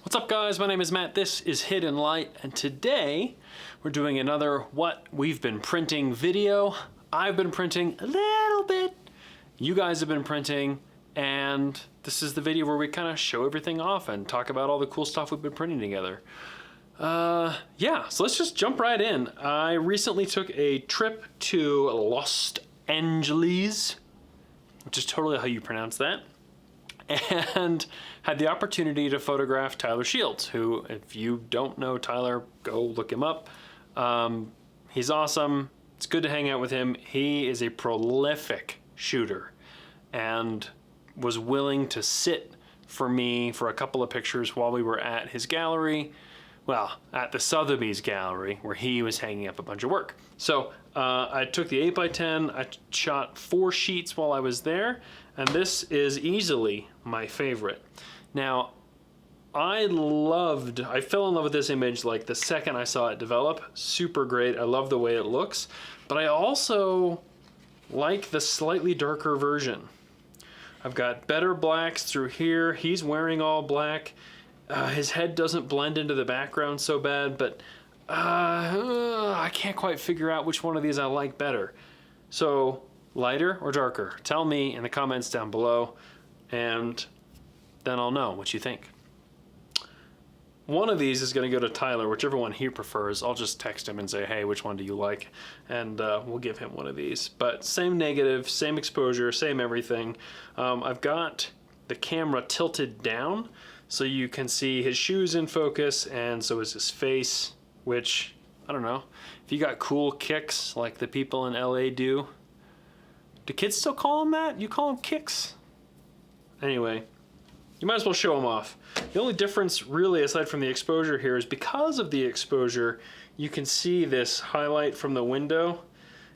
What's up guys, my name is Matt, this is Hidden Light, and today we're doing another what we've been printing video. I've been printing a little bit, you guys have been printing, and this is the video where we kind of show everything off and talk about all the cool stuff we've been printing together. Yeah, so let's just jump right in. I recently took a trip to Los Angeles, which is totally how you pronounce that, and had the opportunity to photograph Tyler Shields, who, if you don't know Tyler, go look him up. He's awesome. It's good to hang out with him. He is a prolific shooter and was willing to sit for me for a couple of pictures while we were at his gallery. Well, at the Sotheby's gallery, where he was hanging up a bunch of work. So I took the 8x10, I shot 4 sheets while I was there, and this is easily my favorite. Now, I fell in love with this image like the second I saw it develop. Super great, I love the way it looks, but I also like the slightly darker version. I've got better blacks through here, he's wearing all black. His head doesn't blend into the background so bad, but I can't quite figure out which one of these I like better. So, lighter or darker? Tell me in the comments down below, and then I'll know what you think. One of these is going to go to Tyler, whichever one he prefers. I'll just text him and say, hey, which one do you like? And we'll give him one of these. But same negative, same exposure, same everything. I've got the camera tilted down, so you can see his shoes in focus, and so is his face, which, I don't know, if you got cool kicks like the people in LA do kids still call them that? You call them kicks? Anyway, you might as well show them off. The only difference really, aside from the exposure here, is because of the exposure, you can see this highlight from the window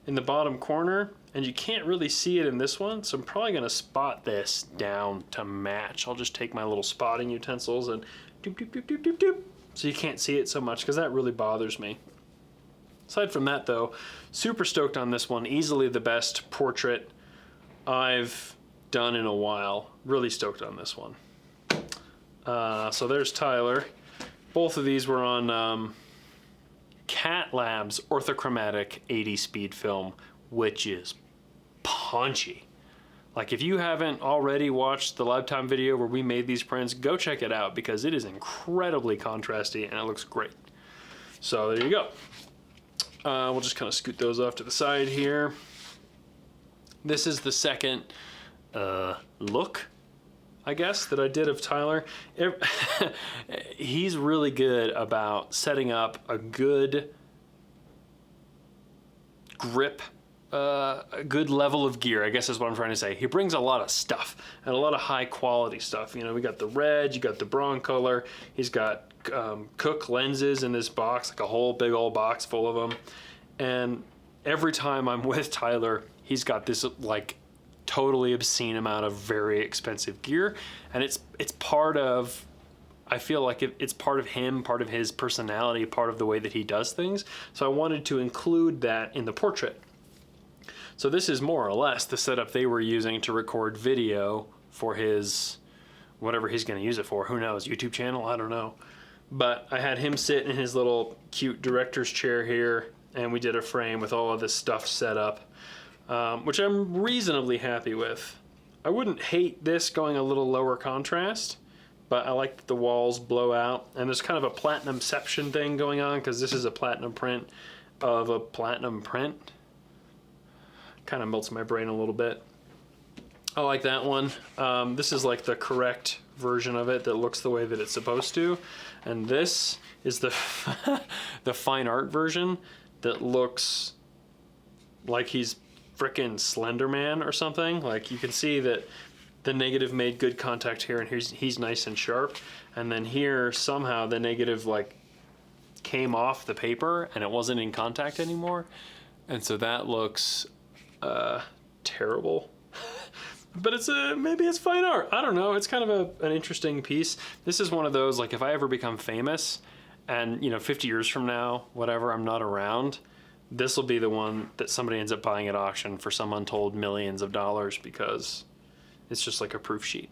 in the bottom corner, and you can't really see it in this one, so I'm probably gonna spot this down to match. I'll just take my little spotting utensils and doop, doop, doop, doop, doop, doop, so you can't see it so much, because that really bothers me. Aside from that though, super stoked on this one. Easily the best portrait I've done in a while. Really stoked on this one. So there's Tyler. Both of these were on Cat Lab's orthochromatic 80 speed film, which is punchy. Like, if you haven't already watched the Lifetime video where we made these prints, go check it out because it is incredibly contrasty and it looks great. So there you go. We'll just kind of scoot those off to the side here. This is the second look, I guess, that I did of Tyler. He's really good about setting up a good grip, a good level of gear, I guess is what I'm trying to say. He brings a lot of stuff, and a lot of high quality stuff. You know, we got the red, you got the Broncolor, he's got Cook lenses in this box, like a whole big old box full of them. And every time I'm with Tyler, he's got this like totally obscene amount of very expensive gear, and it's part of, I feel like it's part of him, part of his personality, part of the way that he does things. So I wanted to include that in the portrait. So this is more or less the setup they were using to record video for his, whatever he's going to use it for, who knows, YouTube channel, I don't know. But I had him sit in his little cute director's chair here, and we did a frame with all of this stuff set up, which I'm reasonably happy with. I wouldn't hate this going a little lower contrast, but I like that the walls blow out, and there's kind of a platinumception thing going on because this is a platinum print of a platinum print. Kind of melts my brain a little bit. I like that one. This is like the correct version of it that looks the way that it's supposed to, and this is the the fine art version that looks like he's frickin' Slender Man or something. Like, you can see that the negative made good contact here, and he's nice and sharp, and then here somehow the negative like came off the paper and it wasn't in contact anymore, and so that looks terrible. But it's maybe it's fine art. I don't know. It's kind of an interesting piece. This is one of those, like, if I ever become famous and, you know, 50 years from now, whatever, I'm not around, this will be the one that somebody ends up buying at auction for some untold millions of dollars because it's just like a proof sheet.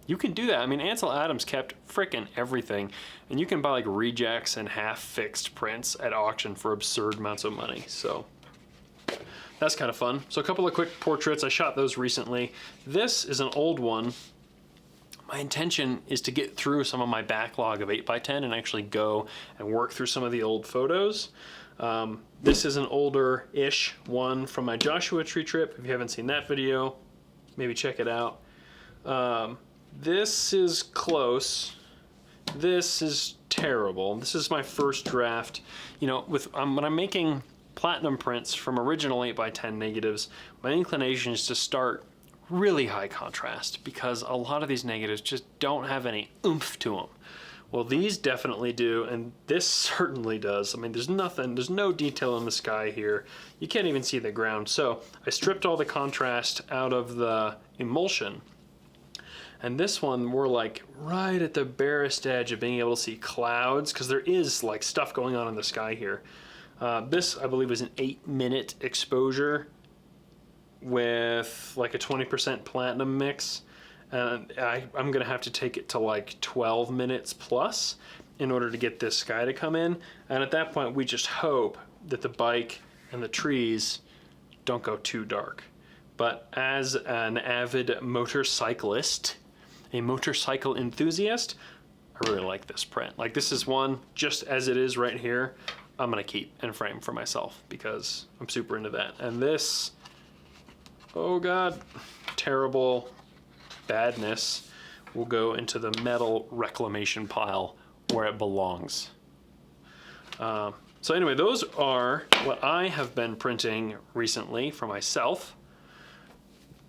You can do that. I mean, Ansel Adams kept frickin' everything, and you can buy like rejects and half-fixed prints at auction for absurd amounts of money, so that's kind of fun. So a couple of quick portraits. I shot those recently. This is an old one. My intention is to get through some of my backlog of 8x10 and actually go and work through some of the old photos. This is an older-ish one from my Joshua Tree trip. If you haven't seen that video, maybe check it out. This is close. This is terrible. This is my first draft. You know, when I'm making platinum prints from original 8x10 negatives, my inclination is to start really high contrast because a lot of these negatives just don't have any oomph to them. Well, these definitely do, and this certainly does. I mean, there's no detail in the sky here. You can't even see the ground. So I stripped all the contrast out of the emulsion. And this one, we're like right at the barest edge of being able to see clouds because there is like stuff going on in the sky here. This, I believe, is an 8-minute exposure with like a 20% platinum mix. And I'm gonna have to take it to like 12 minutes plus in order to get this sky to come in. And at that point, we just hope that the bike and the trees don't go too dark. But as an avid motorcyclist, a motorcycle enthusiast, I really like this print. Like, this is one, just as it is right here, I'm gonna keep and frame for myself because I'm super into that. And this, oh God, terrible badness will go into the metal reclamation pile where it belongs. So anyway, those are what I have been printing recently for myself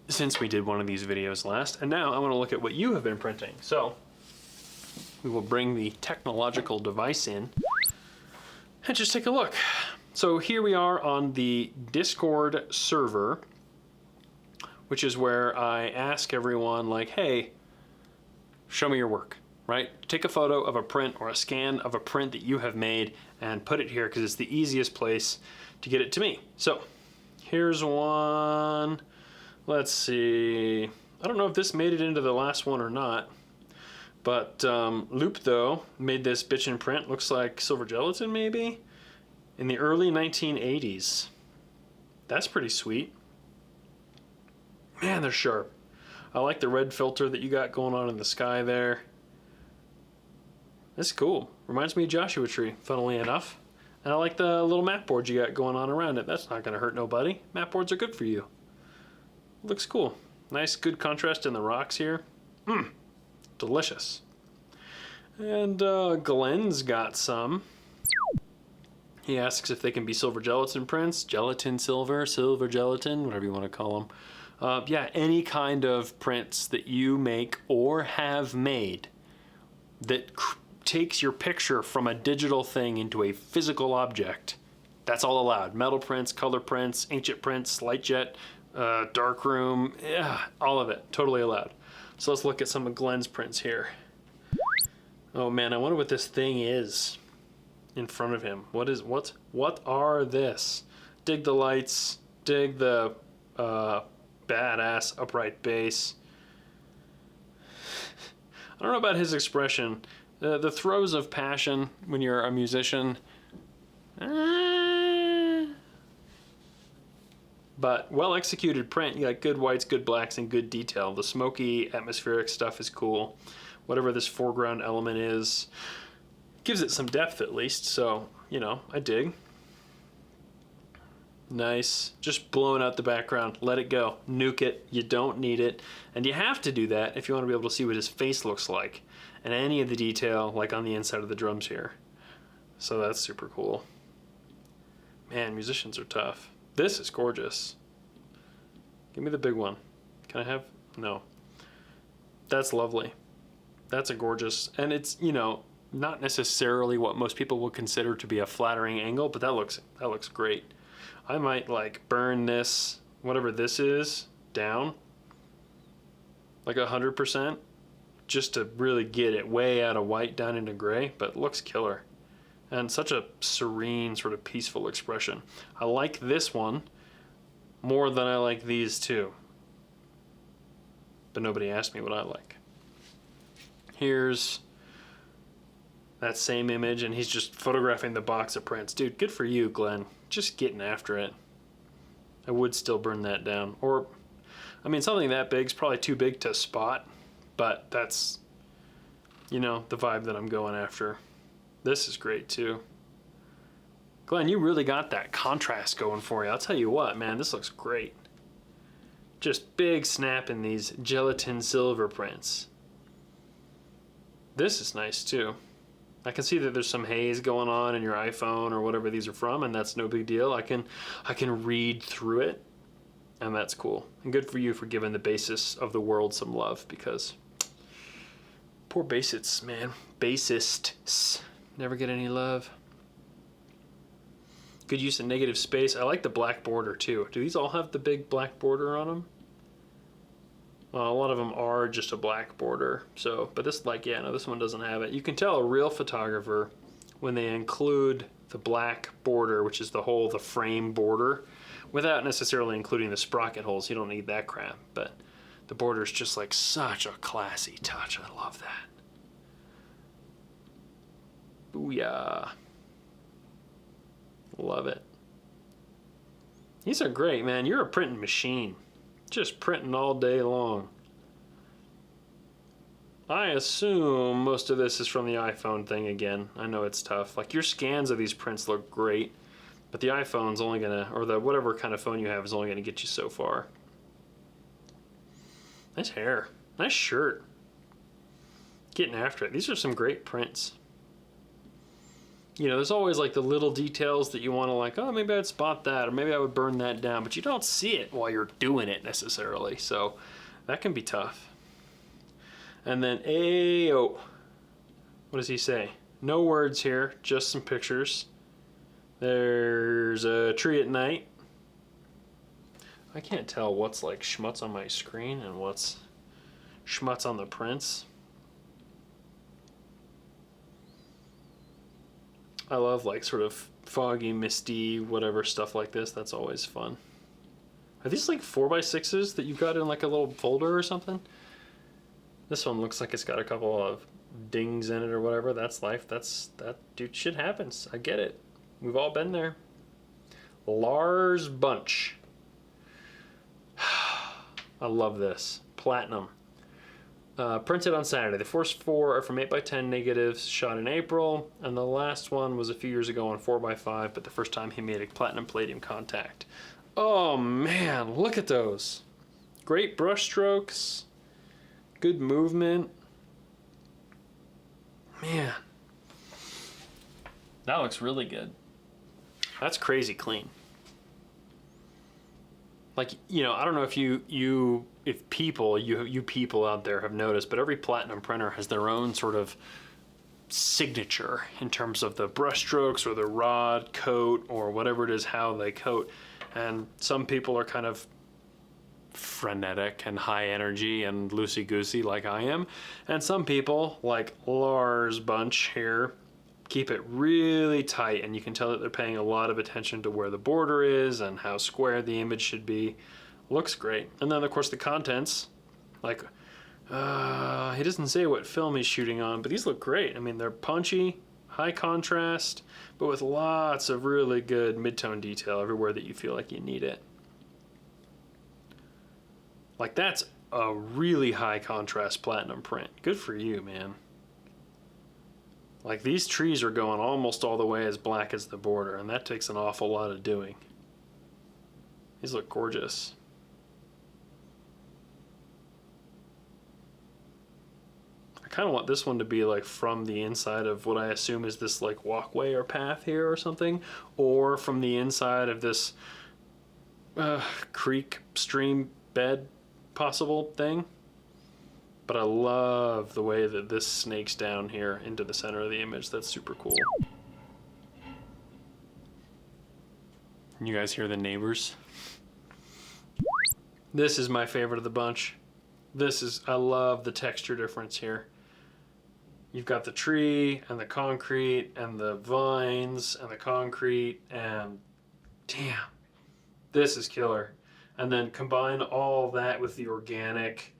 since we did one of these videos last. And now I want to look at what you have been printing. So we will bring the technological device in and just take a look. So here we are on the Discord server, which is where I ask everyone, like, hey, show me your work, right? Take a photo of a print or a scan of a print that you have made and put it here because it's the easiest place to get it to me. So here's one. Let's see. I don't know if this made it into the last one or not, but Loop, though, made this bitchin' print. Looks like silver gelatin, maybe? In the early 1980s. That's pretty sweet. Man, they're sharp. I like the red filter that you got going on in the sky there. That's cool. Reminds me of Joshua Tree, funnily enough. And I like the little mat board you got going on around it. That's not going to hurt nobody. Mat boards are good for you. Looks cool. Nice, good contrast in the rocks here. Delicious. And Glenn's got some. He asks if they can be silver gelatin prints. Gelatin silver, silver gelatin, whatever you want to call them. Yeah, any kind of prints that you make or have made that takes your picture from a digital thing into a physical object. That's all allowed. Metal prints, color prints, inkjet prints, lightjet, darkroom, yeah, all of it, totally allowed. So let's look at some of Glenn's prints here. Oh man, I wonder what this thing is in front of him. What are this? Dig the lights, dig the badass upright bass. I don't know about his expression. The throes of passion when you're a musician. But well-executed print. You got good whites, good blacks, and good detail. The smoky, atmospheric stuff is cool. Whatever this foreground element is, gives it some depth at least. So, you know, I dig. Nice. Just blowing out the background. Let it go. Nuke it. You don't need it. And you have to do that if you want to be able to see what his face looks like. And any of the detail, like on the inside of the drums here. So that's super cool. Man, musicians are tough. This is gorgeous. Give me the big one. Can I have? No. That's lovely. That's a gorgeous, and it's, you know, not necessarily what most people would consider to be a flattering angle, but that looks great. I might like burn this, whatever this is, down like 100%, just to really get it way out of white down into gray, but it looks killer. And such a serene, sort of peaceful expression. I like this one more than I like these two. But nobody asked me what I like. here's that same image, and he's just photographing the box of prints. Dude, good for you, Glenn. Just getting after it. I would still burn that down. Or, I mean, something that big's probably too big to spot, but that's, you know, the vibe that I'm going after. This is great too. Glenn, you really got that contrast going for you. I'll tell you what, man, this looks great. Just big snap in these gelatin silver prints. This is nice too. I can see that there's some haze going on in your iPhone or whatever these are from, and that's no big deal. I can read through it, and that's cool. And good for you for giving the basis of the world some love, because poor bassists, man. Bassists never get any love. Good use of negative space. I like the black border too. Do these all have the big black border on them? Well, a lot of them are just a black border. So, but this, like, yeah, no, this one doesn't have it. You can tell a real photographer when they include the black border, which is the frame border, without necessarily including the sprocket holes. You don't need that crap, but the border is just like such a classy touch. I love that. Booyah. Love it. These are great, man. You're a printing machine. Just printing all day long. I assume most of this is from the iPhone thing again. I know it's tough. Like, your scans of these prints look great, but the iPhone's only gonna, or the whatever kind of phone you have is only gonna get you so far. Nice hair. Nice shirt. Getting after it. These are some great prints. You know, there's always like the little details that you want to, like, oh, maybe I'd spot that, or maybe I would burn that down, but you don't see it while you're doing it necessarily, so that can be tough. And then, ayo, what does he say? No words here, just some pictures. There's a tree at night. I can't tell what's like schmutz on my screen and what's schmutz on the prints. I love like sort of foggy, misty, whatever stuff like this. That's always fun. Are these like 4x6s that you've got in like a little folder or something? This one looks like it's got a couple of dings in it or whatever. That's life. That dude, shit happens. I get it. We've all been there. Lars Bunch. I love this. Platinum. Printed on Saturday. The first 4 are from 8x10 negatives shot in April, and the last one was a few years ago on 4x5, but the first time he made a platinum palladium contact. Oh man, look at those. Great brush strokes, good movement. Man, that looks really good. That's crazy clean. Like, you know, I don't know if you people out there have noticed, but every platinum printer has their own sort of signature in terms of the brush strokes or the rod coat or whatever it is, how they coat. And some people are kind of frenetic and high energy and loosey-goosey like I am. And some people, like Lars Bunch here, keep it really tight, and you can tell that they're paying a lot of attention to where the border is and how square the image should be. Looks great. And then of course the contents, like he doesn't say what film he's shooting on, but these look great. I mean, they're punchy, high contrast, but with lots of really good mid-tone detail everywhere that you feel like you need it. Like, that's a really high contrast platinum print. Good for you, man. Like, these trees are going almost all the way as black as the border, and that takes an awful lot of doing. These look gorgeous. I kind of want this one to be like from the inside of what I assume is this like walkway or path here or something, or from the inside of this creek, stream, bed possible thing. But I love the way that this snakes down here into the center of the image. That's super cool. You guys hear the neighbors? This is my favorite of the bunch. I love the texture difference here. You've got the tree and the concrete and the vines and the concrete, and damn, this is killer. And then combine all that with the organic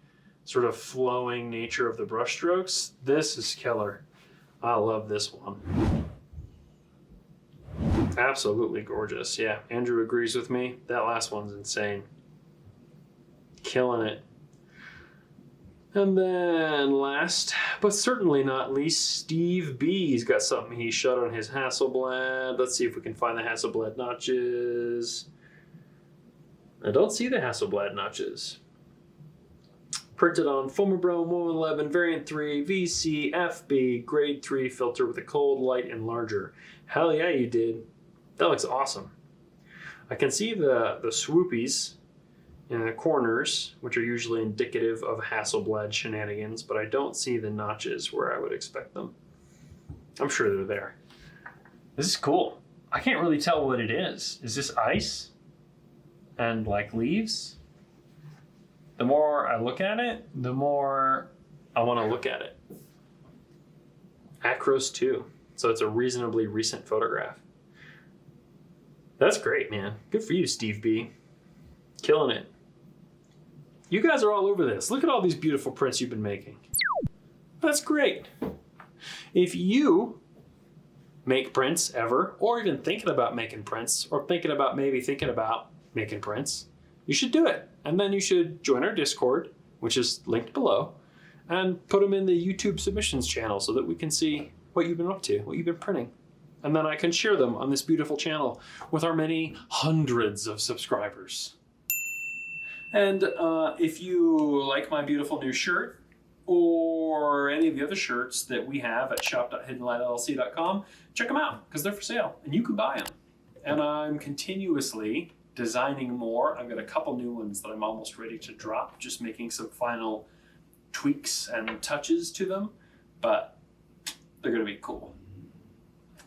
sort of flowing nature of the brush strokes. This is killer. I love this one. Absolutely gorgeous. Yeah, Andrew agrees with me. That last one's insane. Killing it. And then last, but certainly not least, Steve B's got something he shot on his Hasselblad. Let's see if we can find the Hasselblad notches. I don't see the Hasselblad notches. Printed on Foamerbrome 111 Variant 3 VC FB Grade 3 filter with a cold, light, and larger. Hell yeah, you did. That looks awesome. I can see the swoopies in the corners, which are usually indicative of Hasselblad shenanigans, but I don't see the notches where I would expect them. I'm sure they're there. This is cool. I can't really tell what it is. Is this ice? And like leaves? The more I look at it, the more I want to look at it. Acros 2. So it's a reasonably recent photograph. That's great, man. Good for you, Steve B. Killing it. You guys are all over this. Look at all these beautiful prints you've been making. That's great. If you make prints ever, or even thinking about making prints, or thinking about making prints, you should do it. And then you should join our Discord, which is linked below, and put them in the YouTube submissions channel so that we can see what you've been up to, what you've been printing. And then I can share them on this beautiful channel with our many hundreds of subscribers. And if you like my beautiful new shirt, or any of the other shirts that we have at shop.hiddenlightllc.com, check them out, because they're for sale, and you can buy them. And I'm continuously designing more. I've got a couple new ones that I'm almost ready to drop, just making some final tweaks and touches to them, but they're gonna be cool.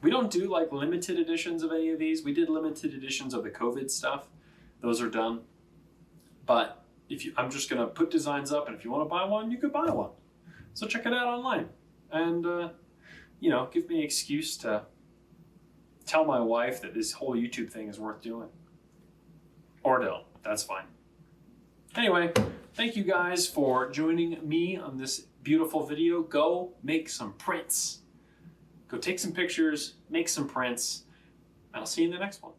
We don't do like limited editions of any of these. We did limited editions of the COVID stuff. Those are done. But I'm just gonna put designs up, and if you wanna buy one, you could buy one. So check it out online. And, give me an excuse to tell my wife that this whole YouTube thing is worth doing. Or don't, that's fine. Anyway, thank you guys for joining me on this beautiful video. Go make some prints. Go take some pictures, make some prints, and I'll see you in the next one.